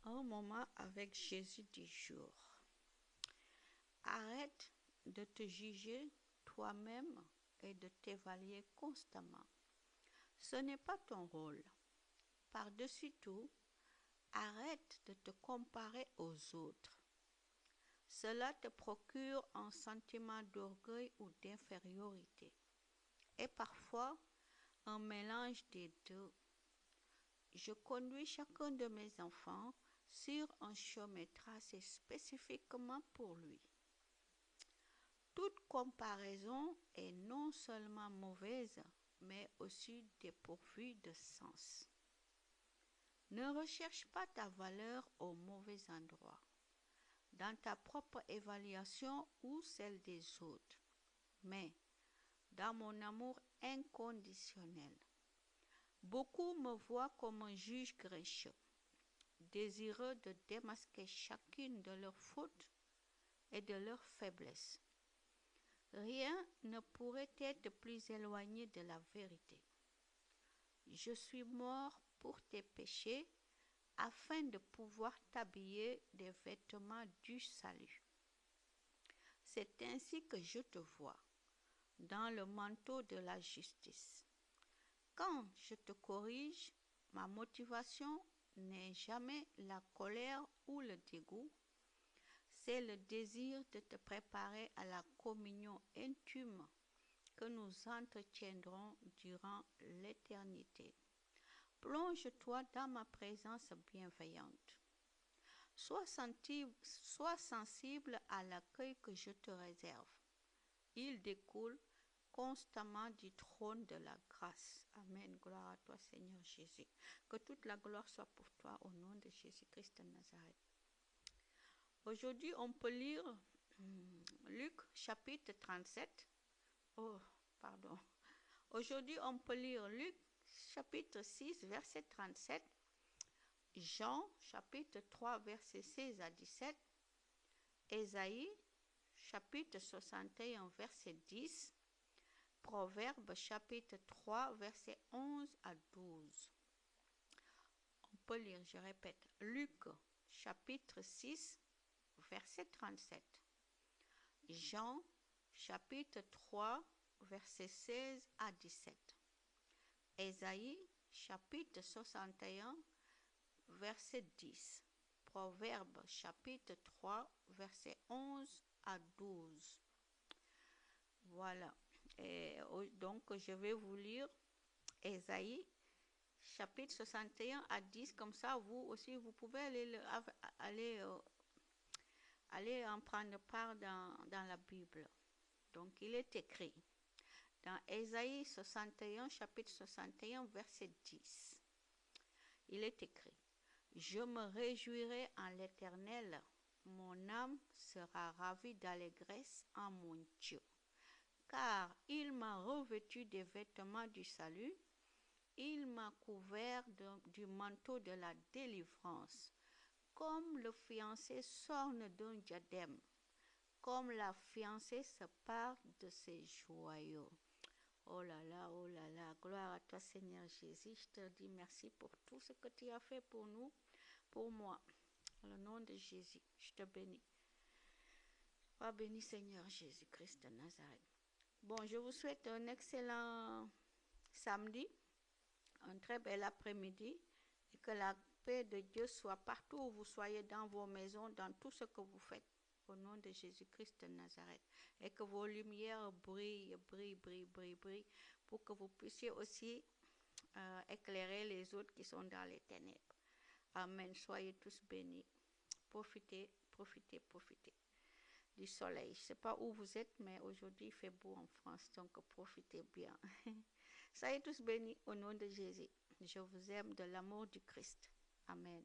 Un moment avec Jésus du jour. Arrête de te juger toi-même et de t'évaluer constamment. Ce n'est pas ton rôle. Par-dessus tout, arrête de te comparer aux autres. Cela te procure un sentiment d'orgueil ou d'infériorité et parfois un mélange des deux. Je conduis chacun de mes enfants sur un chemin tracé spécifiquement pour lui. Toute comparaison est non seulement mauvaise, mais aussi dépourvue de sens. Ne recherche pas ta valeur au mauvais endroit, dans ta propre évaluation ou celle des autres, mais dans mon amour inconditionnel. Beaucoup me voient comme un juge grincheux, désireux de démasquer chacune de leurs fautes et de leurs faiblesses. Rien ne pourrait être plus éloigné de la vérité. Je suis mort pour tes péchés afin de pouvoir t'habiller des vêtements du salut. C'est ainsi que je te vois, dans le manteau de la justice. Quand je te corrige, ma motivation n'est jamais la colère ou le dégoût, c'est le désir de te préparer à la communion intime que nous entretiendrons durant l'éternité. Plonge-toi dans ma présence bienveillante. Sois sensible à l'accueil que je te réserve. Il découle constamment du trône de la grâce. Amen. Gloire à toi, Seigneur Jésus. Que toute la gloire soit pour toi au nom de Jésus-Christ de Nazareth. Aujourd'hui, on peut lire Luc chapitre 37. Aujourd'hui, on peut lire Luc chapitre 6, verset 37. Jean chapitre 3, verset 16 à 17. Ésaïe chapitre 61, verset 10. Proverbe chapitre 3, verset 11 à 12. On peut lire, je répète, Luc chapitre 6, verset 37. Jean chapitre 3, verset 16 à 17. Ésaïe chapitre 61, verset 10. Proverbe chapitre 3, verset 11 à 12. Voilà. Et donc, je vais vous lire Ésaïe chapitre 61 à 10. Comme ça, vous aussi, vous pouvez aller en prendre part dans la Bible. Donc, il est écrit dans Ésaïe 61, chapitre 61, verset 10. Il est écrit: Je me réjouirai en l'Éternel, mon âme sera ravie d'allégresse en mon Dieu. Car il m'a revêtu des vêtements du salut, il m'a couvert du manteau de la délivrance, comme le fiancé s'orne d'un diadème, comme la fiancée se pare de ses joyaux. Oh là là, gloire à toi Seigneur Jésus, je te dis merci pour tout ce que tu as fait pour nous, pour moi. Au nom de Jésus, je te bénis. Sois béni Seigneur Jésus-Christ de Nazareth. Bon, je vous souhaite un excellent samedi, un très bel après-midi, et que la paix de Dieu soit partout où vous soyez, dans vos maisons, dans tout ce que vous faites, au nom de Jésus-Christ de Nazareth, et que vos lumières brillent, pour que vous puissiez aussi éclairer les autres qui sont dans les ténèbres. Amen. Soyez tous bénis. Profitez du soleil. Je ne sais pas où vous êtes, mais aujourd'hui il fait beau en France, donc profitez bien. Soyez tous bénis au nom de Jésus. Je vous aime de l'amour du Christ. Amen.